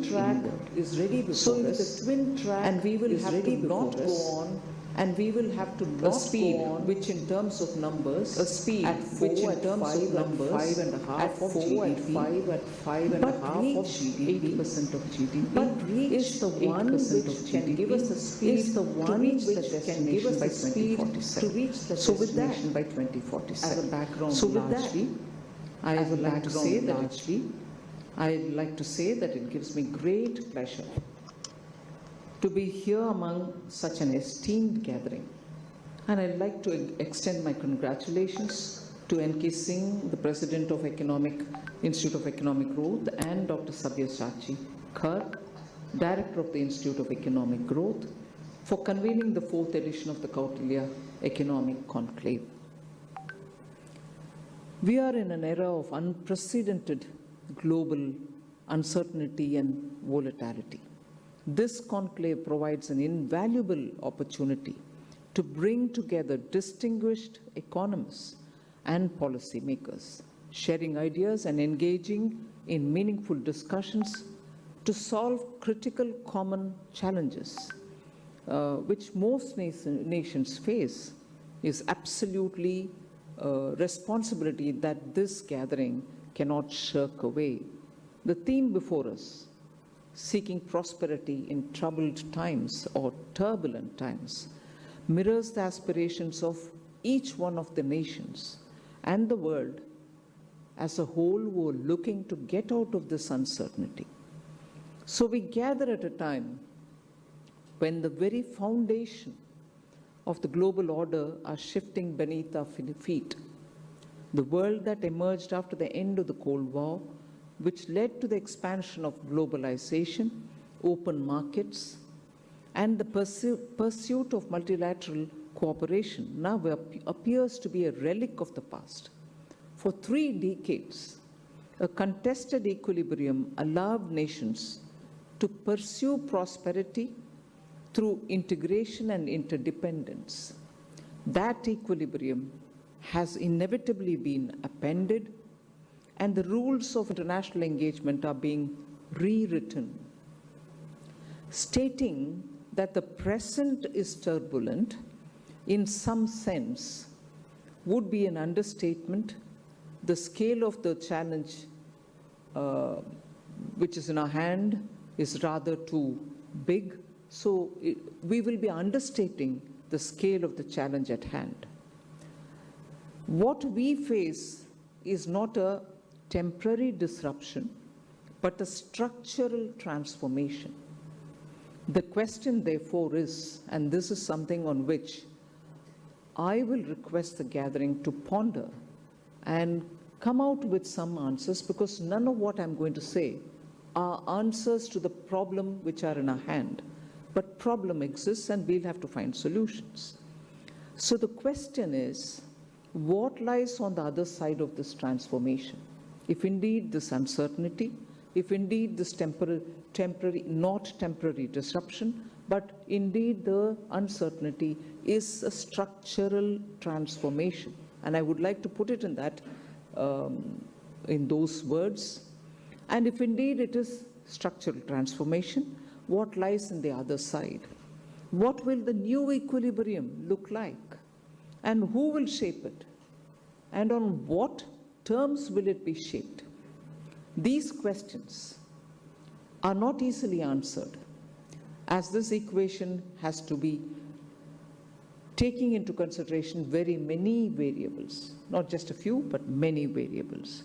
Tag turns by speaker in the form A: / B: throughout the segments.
A: track is ready before us,
B: the twin track
A: and we will have to not go on,
B: and we will have to
A: a speed which in terms of numbers,
B: a speed
A: at 4
B: which in
A: at
B: terms
A: 5
B: of numbers,
A: at 5.5
B: at
A: of
B: 4
A: GDP,
B: at 5 at 5.5 of GDP,
A: 80% of GDP,
B: but reach
A: is the one which can give us the speed
B: is the one
A: to reach the
B: which can give us
A: destination by
B: the speed
A: 2047.
B: to reach the
A: So with that,
B: destination by 2047.
A: as a background,
B: So with that,
A: largely, I would like to say that I'd like to say that it gives me great pleasure to be here among such an esteemed gathering. And I'd like to extend my congratulations to N.K. Singh, the President of Institute of Economic Growth, and Dr. Sabyasachi Khar, Director of the Institute of Economic Growth, for convening the 4th edition of the Kautilya Economic Conclave. We are in an era of unprecedented global uncertainty and volatility. This conclave provides an invaluable opportunity to bring together distinguished economists and policymakers, sharing ideas and engaging in meaningful discussions to solve critical common challenges which most nations face. Is absolutely responsibility that this gathering cannot shirk away. The theme before us, seeking prosperity in troubled times or turbulent times, mirrors the aspirations of each one of the nations and the world as a whole who are looking to get out of this uncertainty. So we gather at a time when the very foundation of the global order are shifting beneath our feet. The world that emerged after the end of the Cold War, which led to the expansion of globalization, open markets, and the pursuit of multilateral cooperation, now appears to be a relic of the past. For 3 decades, a contested equilibrium allowed nations to pursue prosperity through integration and interdependence. That equilibrium has inevitably been upended, and the rules of international engagement are being rewritten, stating that the present is turbulent in some sense would be an understatement. The scale of the challenge which is in our hand is rather too big. So we will be understating the scale of the challenge at hand. What we face is not a temporary disruption, but a structural transformation. The question, therefore, is, and this is something on which I will request the gathering to ponder and come out with some answers, because none of what I'm going to say are answers to the problem which are in our hand. But problem exists and we'll have to find solutions. So the question is, what lies on the other side of this transformation? If indeed this uncertainty, if indeed this not temporary disruption, but indeed the uncertainty is a structural transformation. And I would like to put it in that, in those words. And if indeed it is structural transformation, what lies in the other side? What will the new equilibrium look like? And who will shape it? And on what terms will it be shaped? These questions are not easily answered, as this equation has to be taking into consideration very many variables, not just a few, but many variables.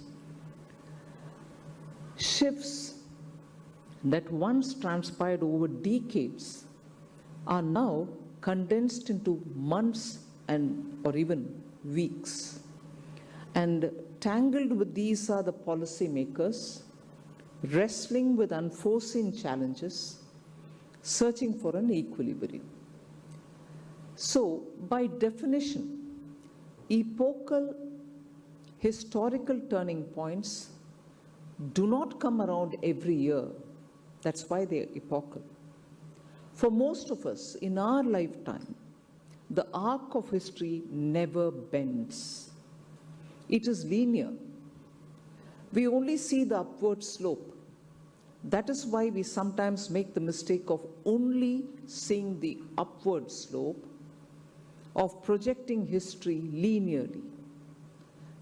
A: Shifts that once transpired over decades are now condensed into months or even weeks. And tangled with these are the policymakers, wrestling with unforeseen challenges, searching for an equilibrium. So, by definition, epochal historical turning points do not come around every year. That's why they are epochal. For most of us, in our lifetime, the arc of history never bends. It is linear. We only see the upward slope, That is why we sometimes make the mistake of only seeing the upward slope, of projecting history linearly.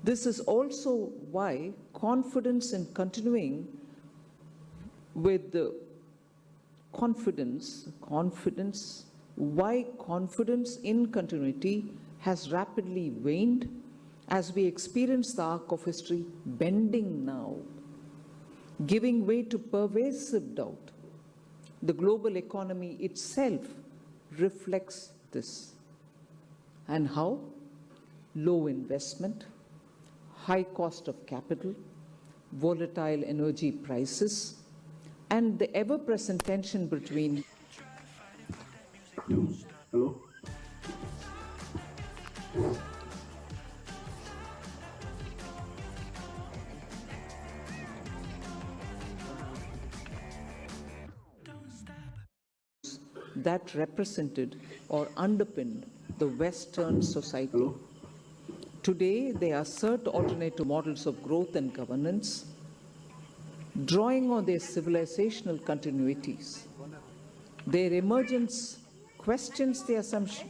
A: This is also why confidence in continuing with the confidence in continuity has rapidly waned as we experience the arc of history bending now, giving way to pervasive doubt. The global economy itself reflects this. And how? Low investment, high cost of capital, volatile energy prices, and the ever-present tension between
C: Hello?
A: that represented or underpinned the Western society.
C: Hello?
A: Today, they assert alternative models of growth and governance, drawing on their civilizational continuities. Their emergence questions the assumption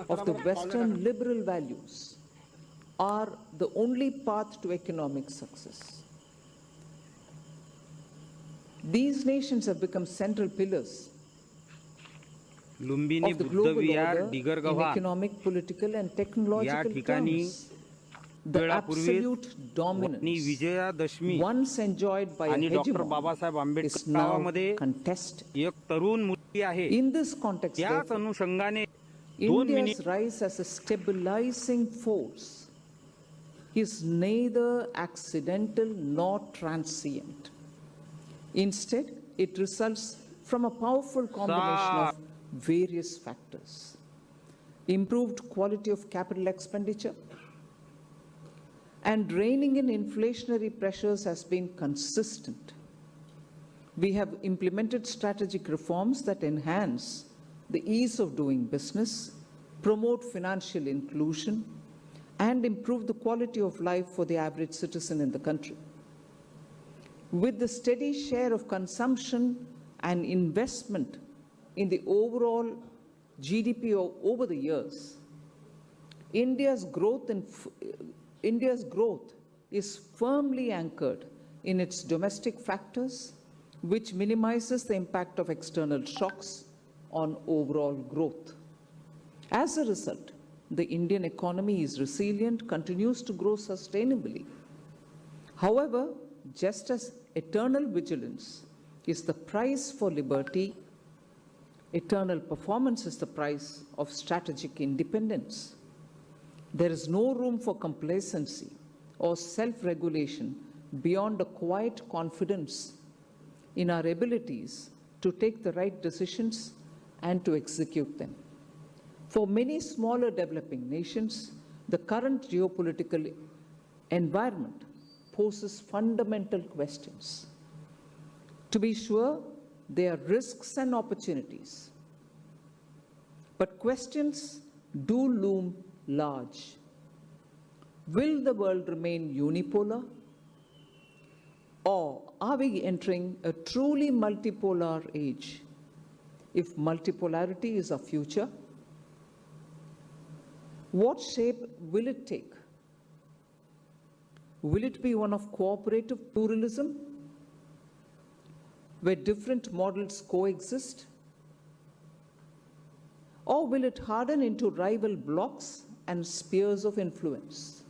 A: of the Western liberal values are the only path to economic success. These nations have become central pillars
D: Lumbini
A: of the
D: Buddha
A: global
D: Vihar
A: order in
D: डिगरगव्हा
A: economic, political, and
D: या
A: technological
D: ठिकाणी
A: terms. The
D: वेळापूर्वी
A: absolute dominance
D: Vijayadashami
A: once enjoyed by a
D: आणि doctor
A: hegemon
D: Babasaheb
A: is
D: Ambedkar
A: now
D: गावामध्ये
A: contested.
D: एक तरुण मुलगी आहे.
A: In this context,
D: त्याच
A: therefore,
D: अनुषंगाने 2 minute
A: India's rise as a stabilizing force is neither accidental nor transient. Instead, it results from a powerful combination of various factors. Improved quality of capital expenditure and reining in inflationary pressures has been consistent. We have implemented strategic reforms that enhance the ease of doing business, promote financial inclusion, and improve the quality of life for the average citizen in the country. With the steady share of consumption and investment in the overall GDP over the years, India's growth is firmly anchored in its domestic factors, which minimizes the impact of external shocks on overall growth. As a result, the Indian economy is resilient, continues to grow sustainably. However, just as eternal vigilance is the price for liberty, eternal performance is the price of strategic independence. There is no room for complacency or self-regulation beyond a quiet confidence in our abilities to take the right decisions and to execute them. For many smaller developing nations, the current geopolitical environment poses fundamental questions. To be sure, there are risks and opportunities, but questions do loom large. Will the world remain unipolar? Or are we entering a truly multipolar age? If multipolarity is our future, what shape will it take? Will it be one of cooperative pluralism, where different models coexist? Or will it harden into rival blocs and spheres of influence?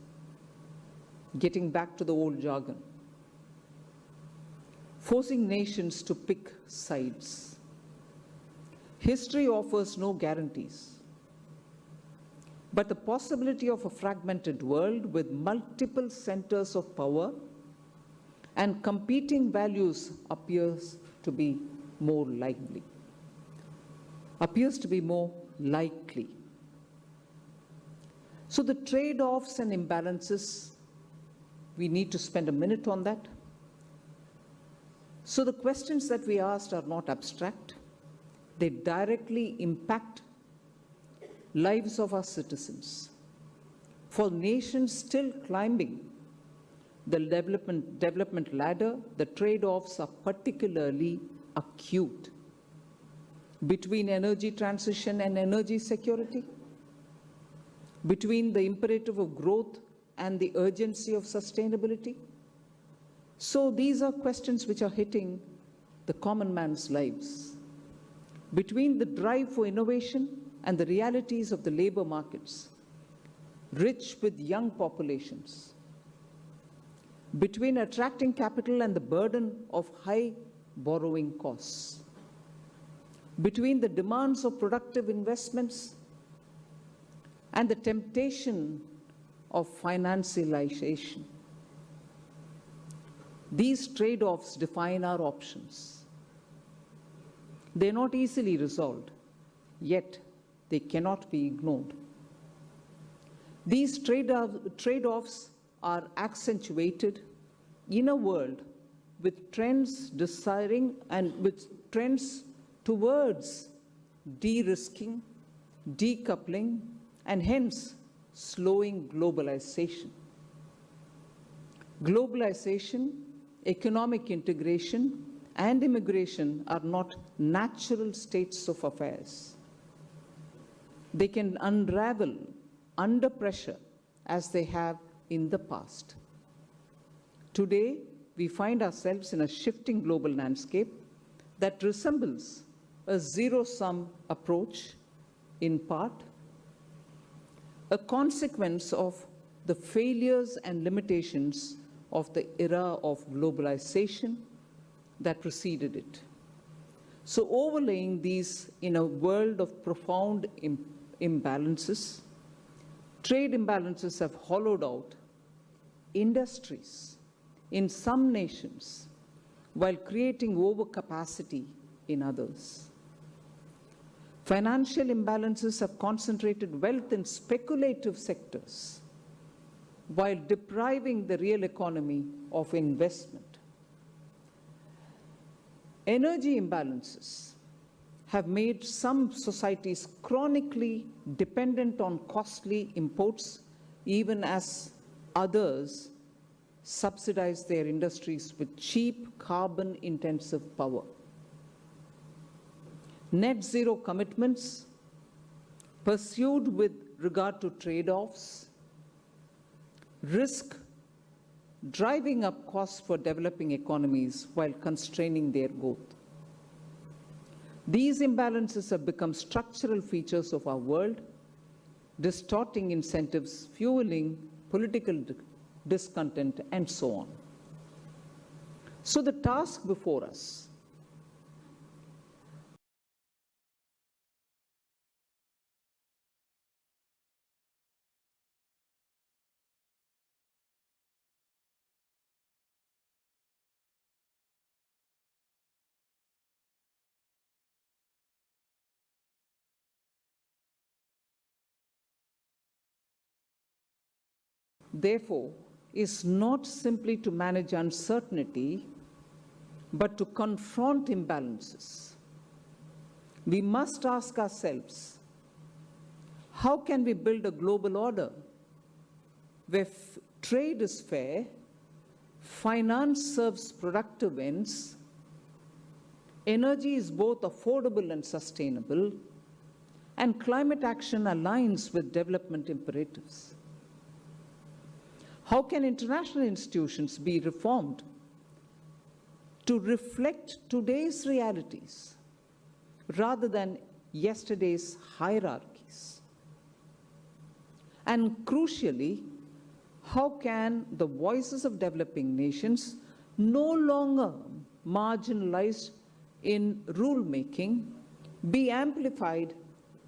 A: Getting back to the old jargon, forcing nations to pick sides. History offers no guarantees, but the possibility of a fragmented world with multiple centers of power and competing values appears to be more likely. So the trade-offs and imbalances, we need to spend a minute on that. So the questions that we asked are not abstract. They directly impact lives of our citizens. For nations still climbing the development ladder, the trade-offs are particularly acute between energy transition and energy security, between the imperative of growth and the urgency of sustainability. So these are questions which are hitting the common man's lives. Between the drive for innovation and the realities of the labor markets, rich with young populations, between attracting capital and the burden of high borrowing costs, between the demands of productive investments and the temptation of financialization. These trade-offs define our options. They're not easily resolved, yet they cannot be ignored. These trade-offs are accentuated in a world with trends desiring and with trends towards de-risking, decoupling, and hence slowing globalization. Globalization, economic integration, and immigration are not natural states of affairs. They can unravel under pressure as they have in the past. Today, we find ourselves in a shifting global landscape that resembles a zero-sum approach, in part, a consequence of the failures and limitations of the era of globalization that preceded it. So overlaying these in a world of profound imbalances, trade imbalances have hollowed out industries in some nations while creating overcapacity in others. Financial imbalances have concentrated wealth in speculative sectors while depriving the real economy of investment. Energy imbalances have made some societies chronically dependent on costly imports, even as others subsidize their industries with cheap carbon-intensive power. Net zero commitments pursued with regard to trade-offs risk driving up costs for developing economies while constraining their growth. These imbalances have become structural features of our world, distorting incentives, fueling political discontent, and so on. So the task before us therefore, is not simply to manage uncertainty, but to confront imbalances. We must ask ourselves, how can we build a global order where trade is fair, finance serves productive ends, energy is both affordable and sustainable, and climate action aligns with development imperatives? How can international institutions be reformed to reflect today's realities rather than yesterday's hierarchies? And crucially, how can the voices of developing nations, no longer marginalized in rulemaking, be amplified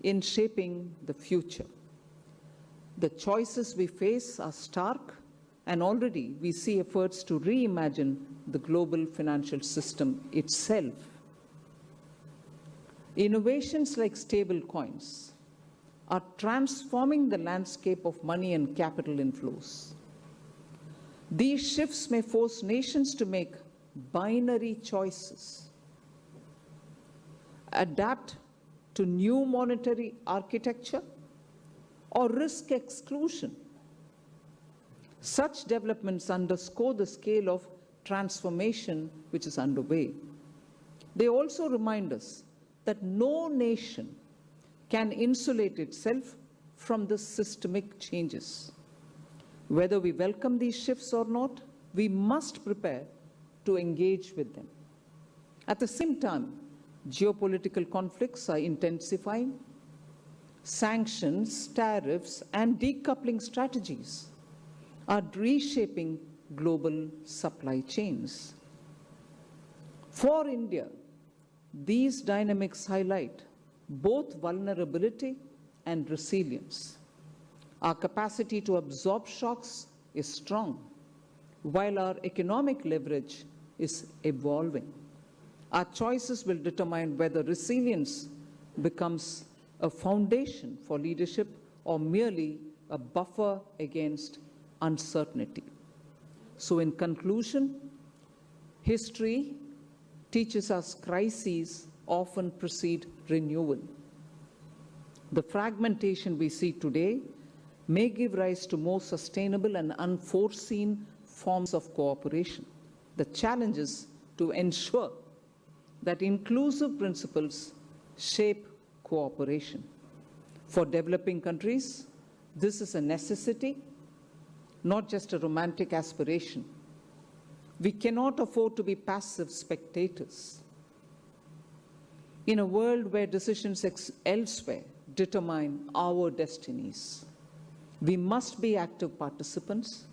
A: in shaping the future? The choices we face are stark, and already we see efforts to reimagine the global financial system itself. Innovations like stable coins are transforming the landscape of money and capital inflows. These shifts may force nations to make binary choices, adapt to new monetary architecture, or risk exclusion. Such developments underscore the scale of transformation which is underway. They also remind us that no nation can insulate itself from the systemic changes. Whether we welcome these shifts or not, we must prepare to engage with them. At the same time, geopolitical conflicts are intensifying. Sanctions, tariffs, and decoupling strategies are reshaping global supply chains. For India, these dynamics highlight both vulnerability and resilience. Our capacity to absorb shocks is strong, while our economic leverage is evolving. Our choices will determine whether resilience becomes a foundation for leadership or merely a buffer against uncertainty. So in conclusion, history teaches us crises often precede renewal. The fragmentation we see today may give rise to more sustainable and unforeseen forms of cooperation. The challenge is to ensure that inclusive principles shape cooperation. For developing countries, this is a necessity, not just a romantic aspiration. We cannot afford to be passive spectators. In a world where decisions elsewhere determine our destinies, we must be active participants,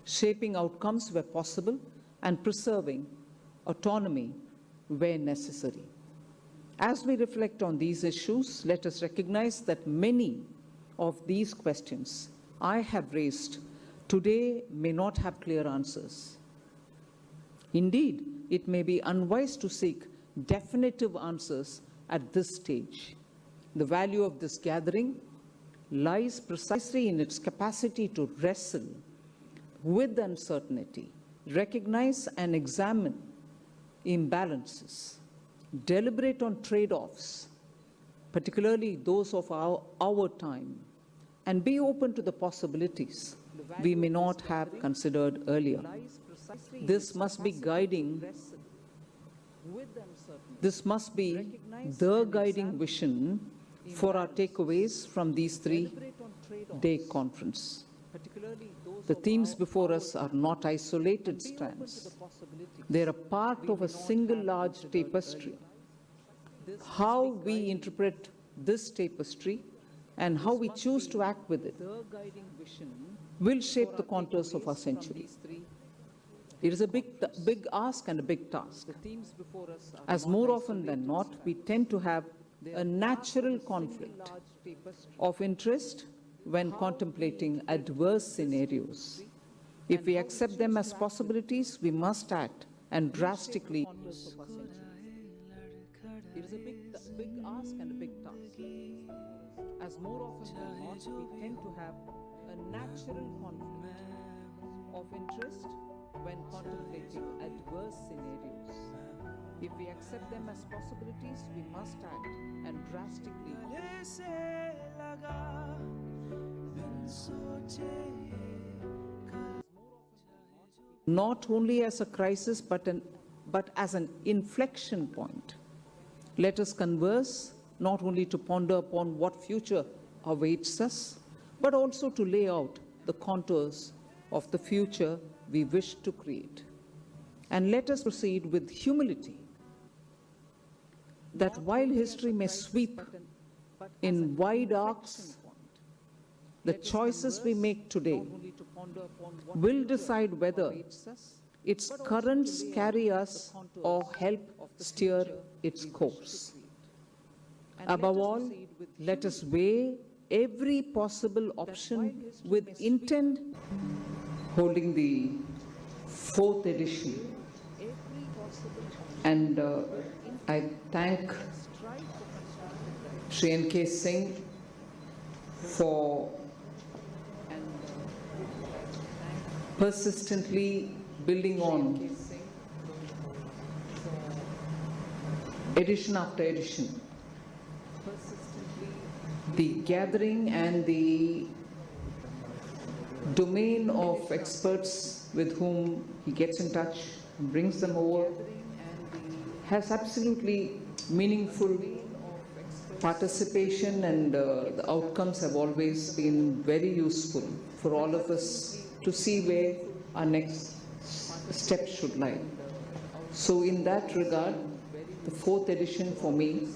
A: shaping outcomes where possible and preserving autonomy where necessary. As we reflect on these issues, let us recognize that many of these questions I have raised today may not have clear answers. Indeed, it may be unwise to seek definitive answers at this stage. The value of this gathering lies precisely in its capacity to wrestle with uncertainty, recognize and examine imbalances, deliberate on trade-offs, particularly those of our time, and be open to the possibilities we may not have considered earlier. This must be guiding. This must be the guiding vision for our takeaways from these three-day conference. The themes before us are not isolated strands. They are a part of a single large tapestry. How we interpret this tapestry and how we choose to act with it will shape the contours of our century. It is a big ask and a big task. As more often than not, we tend to have a natural conflict of interest when contemplating adverse scenarios. If we accept them as possibilities, we must act and drastically. It is a big ask and a big task. As more often than not, we tend to have a natural conflict of interest when contemplating adverse scenarios. If we accept them as possibilities, we must act and drastically. Not only as a crisis, but as an inflection point. Let us converse, not only to ponder upon what future awaits us, but also to lay out the contours of the future we wish to create. And let us proceed with humility, that while history may sweep in wide arcs, the choices we make today will decide whether its currents carry us or help steer its course. Above all, let us weigh every possible option with intent. Holding the 4th edition, and I thank Shri N.K. Singh for persistently building on edition after edition, the gathering and the domain of experts with whom he gets in touch, brings them over, has absolutely meaningful participation, and the outcomes have always been very useful for all of us to see where our next step should lie. So in that regard, the fourth edition for me